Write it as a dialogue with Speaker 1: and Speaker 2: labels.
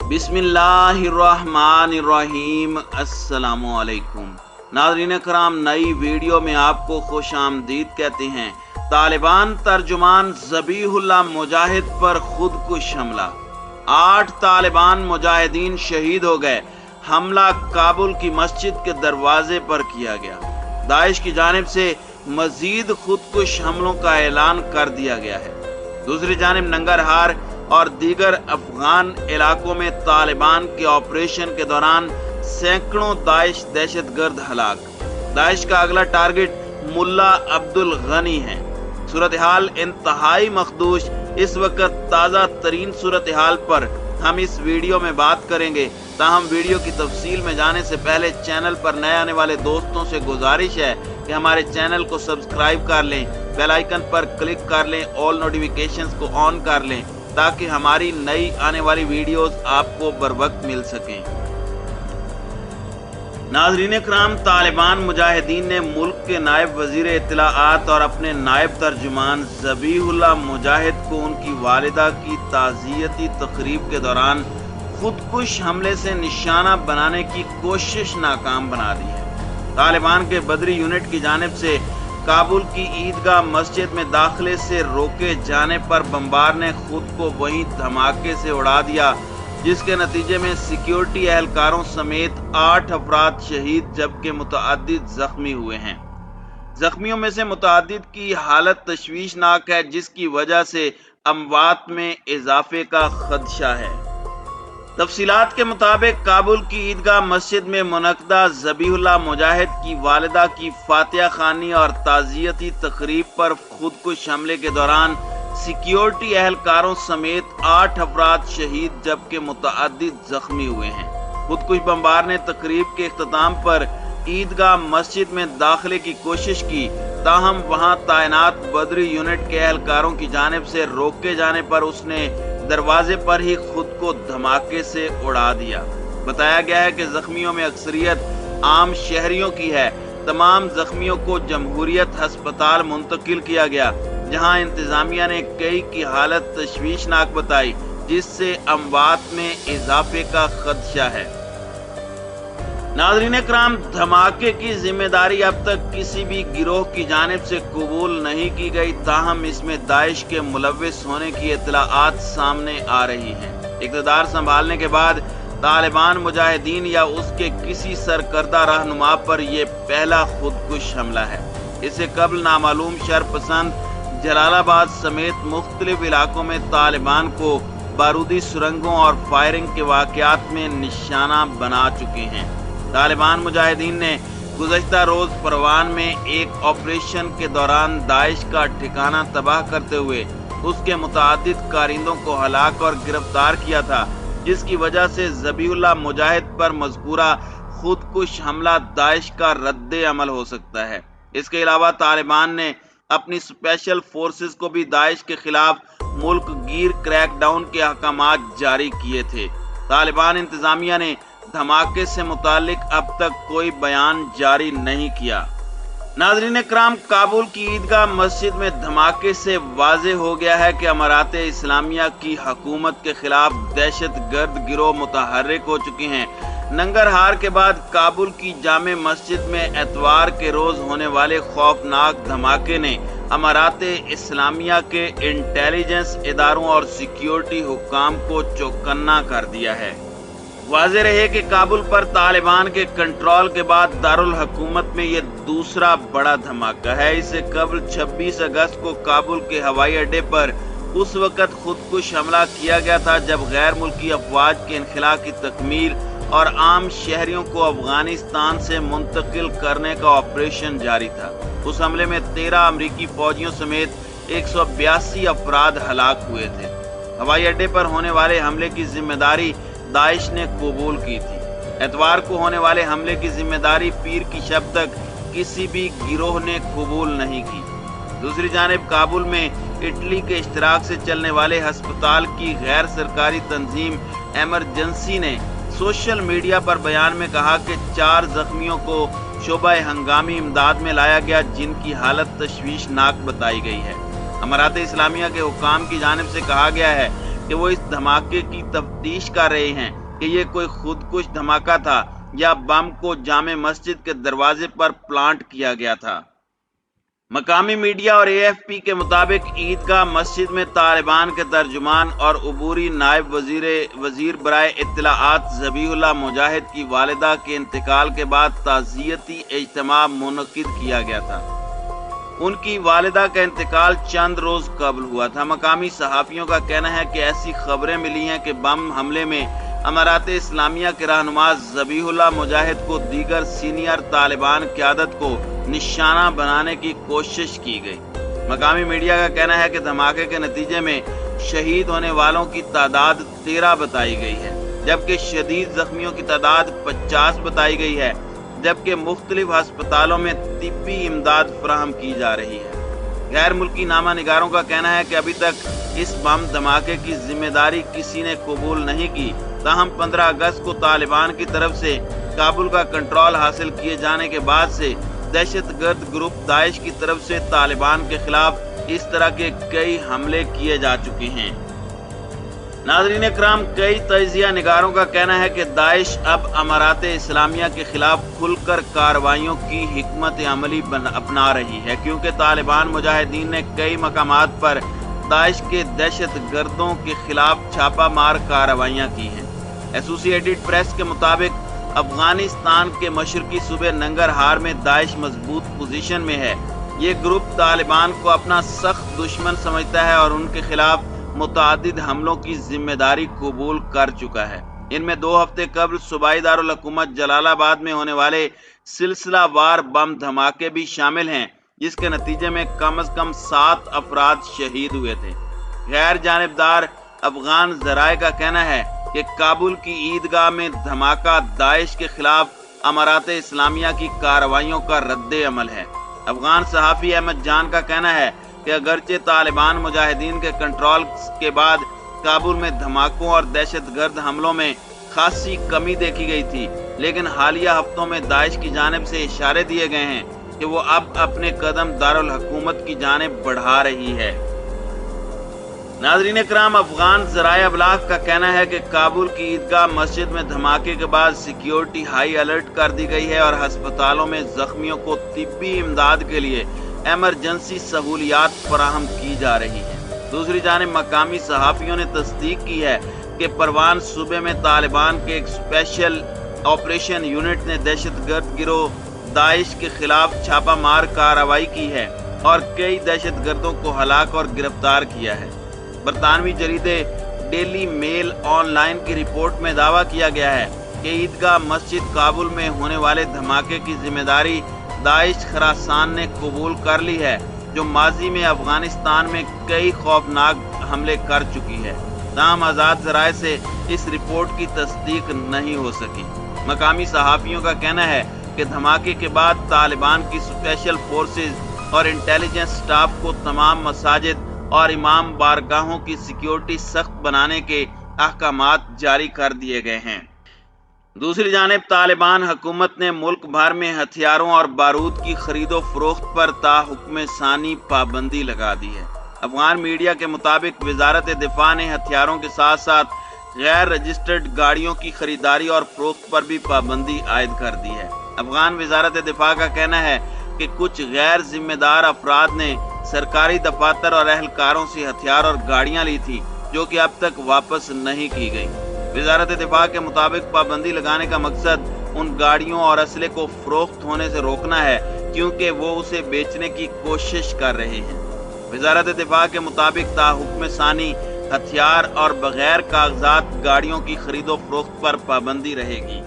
Speaker 1: बिस्मिल्लाहिर्रहमानिर्रहीम। अस्सलामुअलैकुम नाज़रीन कराम, नई वीडियो में आपको खुश आमदीद कहते हैं। तालिबान तर्जुमान ज़बीहुल्लाह मुजाहिद पर खुदकुश हमला। 8 तालिबान मुजाहिदीन शहीद हो गए। हमला काबुल की मस्जिद के दरवाजे पर किया गया। दाइश की जानिब से मजीद खुदकुश हमलों का ऐलान कर दिया गया है। दूसरी जानिब नंगरहार और दीगर अफगान इलाकों में तालिबान के ऑपरेशन के दौरान सैकड़ों दाइश दहशतगर्द हलाक। दाइश का अगला टारगेट मुल्ला अब्दुल गनी है। सूरत हाल इंतहाई मखदूश। इस वक्त ताज़ा तरीन सूरत हाल पर हम इस वीडियो में बात करेंगे। ताहम वीडियो की तफसील में जाने से पहले चैनल पर नए आने वाले दोस्तों से गुजारिश है कि हमारे चैनल को सब्सक्राइब कर लें, बेल आइकन पर क्लिक कर लें, ऑल नोटिफिकेशंस को ऑन कर लें ताकि हमारी नई आने वाली वीडियोस आपको बर वक्त मिल सकें। नाज़रीन कराम, तालिबान मुजाहिदीन ने मुल्क के नायब वजीर इत्तलाआत और अपने नायब तर्जुमान ज़बीहुल्लाह मुजाहिद को उनकी वालिदा की ताज़ियती तकरीब के दौरान खुदकुश हमले से निशाना बनाने की कोशिश नाकाम बना दी है। तालिबान के बदरी यूनिट की जानिब से काबुल की ईदगाह मस्जिद में दाखिले से रोके जाने पर बमबार ने खुद को वहीं धमाके से उड़ा दिया, जिसके नतीजे में सिक्योरिटी एहलकारों समेत 8 अफराद शहीद जबकि मुतअद्दिद जख्मी हुए हैं। जख्मियों में से मुतअद्दिद की हालत तशवीशनाक है, जिसकी वजह से अमवात में इजाफे का खदशा है। तफसीलात के मुताबिक काबुल की ईदगाह मस्जिद में मुनक्दा ज़बीहुल्लाह मुजाहिद की वालिदा की फातिहा खानी और ताज़ियती तकरीब पर खुदकुश हमले के दौरान सिक्योरिटी एहलकारों समेत 8 अफराद शहीद जबकि मुतअद्दिद जख्मी हुए हैं। खुदकुश बमबार ने तकरीब के इख्तिताम पर ईदगाह मस्जिद में दाखिले की कोशिश की, ताहम वहां तैनात बदरी यूनिट के एहलकारों की जानिब से रोके जाने पर उसने दरवाजे पर ही खुद को धमाके से उड़ा दिया। बताया गया है कि जख्मियों में अक्सरियत आम शहरियों की है। तमाम जख्मियों को जमहूरियत अस्पताल मुंतकिल किया गया, जहां इंतजामिया ने कई की हालत तशवीशनाक बताई, जिससे अमवात में इजाफे का खदशा है। नाज़रीन कराम, धमाके की जिम्मेदारी अब तक किसी भी गिरोह की जानिब से कबूल नहीं की गई, ताहम इसमें दाइश के मुलव्विस होने की इत्तलाआत सामने आ रही हैं। इक़्तिदार संभालने के बाद तालिबान मुजाहिदीन या उसके किसी सरकर्दा रहनुमा पर यह पहला खुदकुश हमला है। इससे कबल नामालूम शरपसंद जलालाबाद समेत मुख्तलिफ इलाकों में तालिबान को बारूदी सुरंगों और फायरिंग के वाक़यात में निशाना बना चुके हैं। तालिबान मुजाहिदीन ने गुज़श्ता रोज परवान में एक ऑपरेशन के दौरान दाइश का ठिकाना तबाह करते हुए उसके मुतअद्दिद कारिंदों को हलाक और गिरफ्तार किया था, जिसकी वजह से ज़बीहुल्लाह मुजाहिद पर मज़कूरा खुदकुश हमला दाइश का रद्द अमल हो सकता है। इसके अलावा तालिबान ने अपनी स्पेशल फोर्सेस को भी दाइश के खिलाफ मुल्क गिर क्रैकडाउन के अहकामात जारी किए थे। तालिबान इंतजामिया ने धमाके से मुतालिक अब तक कोई बयान जारी नहीं किया। नाज़रीन कराम, काबुल की ईदगाह मस्जिद में धमाके से वाज़े हो गया है कि अमारात इस्लामिया की हुकूमत के खिलाफ दहशतगर्द गिरोह मुतहर्रिक हो चुके हैं। नंगरहार के बाद काबुल की जामे मस्जिद में एतवार के रोज होने वाले खौफनाक धमाके ने अमारात इस्लामिया के इंटेलिजेंस इदारों और सिक्योरिटी हुक्काम को चौकन्ना कर दिया है। वाज़ेह रहे कि काबुल पर तालिबान के कंट्रोल के बाद दारुल हुकूमत में यह दूसरा बड़ा धमाका है। इससे कबल 26 अगस्त को काबुल के हवाई अड्डे पर उस वक्त खुदकुश हमला किया गया था जब गैर मुल्की अफवाज के इनखला की तकमील और आम शहरियों को अफगानिस्तान से मुंतकिल करने का ऑपरेशन जारी था। उस हमले में 13 अमरीकी फौजियों समेत 182 अफराद हलाक हुए थे। हवाई अड्डे पर होने वाले हमले की जिम्मेदारी दाइश ने कबूल की थी। एतवार को होने वाले हमले की जिम्मेदारी पीर की शब तक किसी भी गिरोह ने कबूल नहीं की। दूसरी जानिब काबुल में इटली के इश्तराक से चलने वाले अस्पताल की गैर सरकारी तंजीम एमरजेंसी ने सोशल मीडिया पर बयान में कहा कि 4 जख्मियों को शोबा हंगामी इमदाद में लाया गया, जिनकी हालत तशवीशनाक बताई गई है। अमारात इस्लामिया के हुक्काम की जानिब से कहा गया है کہ وہ اس دھماکے کی تفتیش کر رہے ہیں کہ یہ کوئی خودکش دھماکہ تھا یا بم کو جامع مسجد کے دروازے پر پلانٹ کیا گیا تھا۔ مقامی میڈیا اور اے ایف پی کے مطابق عیدگاہ مسجد میں طالبان کے ترجمان اور عبوری نائب وزیر برائے اطلاعات ذبیح اللہ مجاہد کی والدہ کے انتقال کے بعد تعزیتی اجتماع منعقد کیا گیا تھا۔ ان کی والدہ کا انتقال چند روز قبل ہوا تھا۔ مقامی صحافیوں کا کہنا ہے کہ ایسی خبریں ملی ہیں کہ بم حملے میں امارات اسلامیہ کے رہنما ذبیح اللہ مجاہد کو دیگر سینئر طالبان قیادت کو نشانہ بنانے کی کوشش کی گئی۔ مقامی میڈیا کا کہنا ہے کہ دھماکے کے نتیجے میں شہید ہونے والوں کی تعداد 13 بتائی گئی ہے، جبکہ شدید زخمیوں کی تعداد 50 بتائی گئی ہے، جبکہ مختلف ہسپتالوں میں طبی امداد فراہم کی جا رہی ہے۔ غیر ملکی نامہ نگاروں کا کہنا ہے کہ ابھی تک اس بم دھماکے کی ذمہ داری کسی نے قبول نہیں کی، تاہم 15 اگست کو طالبان کی طرف سے کابل کا کنٹرول حاصل کیے جانے کے بعد سے دہشت گرد گروپ داعش کی طرف سے طالبان کے خلاف اس طرح کے کئی حملے کیے جا چکے ہیں۔ ناظرین اکرام، کئی تجزیہ نگاروں کا کہنا ہے کہ داعش اب امارات اسلامیہ کے خلاف کھل کر کارروائیوں کی حکمت عملی اپنا رہی ہے، کیونکہ طالبان مجاہدین نے کئی مقامات پر داعش کے دہشت گردوں کے خلاف چھاپہ مار کارروائیاں کی ہیں۔ ایسوسی ایٹڈ پریس کے مطابق افغانستان کے مشرقی صوبے ننگرہار میں داعش مضبوط پوزیشن میں ہے۔ یہ گروپ طالبان کو اپنا سخت دشمن سمجھتا ہے اور ان کے خلاف متعدد حملوں کی ذمہ داری قبول کر چکا ہے۔ ان میں 2 ہفتے قبل صوبائی دارالحکومت جلال آباد میں ہونے والے سلسلہ وار بم دھماکے بھی شامل ہیں، جس کے نتیجے میں کم از کم 7 افراد شہید ہوئے تھے۔ غیر جانبدار افغان ذرائع کا کہنا ہے کہ کابل کی عیدگاہ میں دھماکہ داعش کے خلاف امارات اسلامیہ کی کارروائیوں کا رد عمل ہے۔ افغان صحافی احمد جان کا کہنا ہے کہ اگرچہ طالبان مجاہدین کے کنٹرول کے بعد کابل میں دھماکوں اور دہشت گرد حملوں میں خاصی کمی دیکھی گئی تھی، لیکن حالیہ ہفتوں میں داعش کی جانب سے اشارے دیے گئے ہیں کہ وہ اب اپنے قدم دارالحکومت کی جانب بڑھا رہی ہے۔ ناظرین اکرام، افغان ذرائع ابلاغ کا کہنا ہے کہ کابل کی عیدگاہ مسجد میں دھماکے کے بعد سیکیورٹی ہائی الرٹ کر دی گئی ہے اور ہسپتالوں میں زخمیوں کو طبی امداد کے لیے ایمرجنسی سہولیات فراہم کی جا رہی ہیں۔ دوسری جانب مقامی صحافیوں نے تصدیق کی ہے کہ پروان صوبے میں طالبان کے ایک اسپیشل آپریشن یونٹ نے دہشت گرد گروہ داعش کے خلاف چھاپہ مار کارروائی کی ہے اور کئی دہشت گردوں کو ہلاک اور گرفتار کیا ہے۔ برطانوی جریدے ڈیلی میل آن لائن کی رپورٹ میں دعویٰ کیا گیا ہے کہ عیدگاہ مسجد کابل میں ہونے والے دھماکے کی ذمہ داری داعش خراسان نے قبول کر لی ہے، جو ماضی میں افغانستان میں کئی خوفناک حملے کر چکی ہے۔ تاہم آزاد ذرائع سے اس رپورٹ کی تصدیق نہیں ہو سکی۔ مقامی صحافیوں کا کہنا ہے کہ دھماکے کے بعد طالبان کی اسپیشل فورسز اور انٹیلیجنس سٹاف کو تمام مساجد اور امام بارگاہوں کی سیکیورٹی سخت بنانے کے احکامات جاری کر دیے گئے ہیں۔ دوسری جانب طالبان حکومت نے ملک بھر میں ہتھیاروں اور بارود کی خرید و فروخت پر تا حکم ثانی پابندی لگا دی ہے۔ افغان میڈیا کے مطابق وزارت دفاع نے ہتھیاروں کے ساتھ ساتھ غیر رجسٹرڈ گاڑیوں کی خریداری اور فروخت پر بھی پابندی عائد کر دی ہے۔ افغان وزارت دفاع کا کہنا ہے کہ کچھ غیر ذمہ دار افراد نے سرکاری دفاتر اور اہلکاروں سے ہتھیار اور گاڑیاں لی تھی، جو کہ اب تک واپس نہیں کی گئی۔ وزارت دفاع کے مطابق پابندی لگانے کا مقصد ان گاڑیوں اور اسلحے کو فروخت ہونے سے روکنا ہے، کیونکہ وہ اسے بیچنے کی کوشش کر رہے ہیں۔ وزارت دفاع کے مطابق تا حکم ثانی ہتھیار اور بغیر کاغذات گاڑیوں کی خرید و فروخت پر پابندی رہے گی۔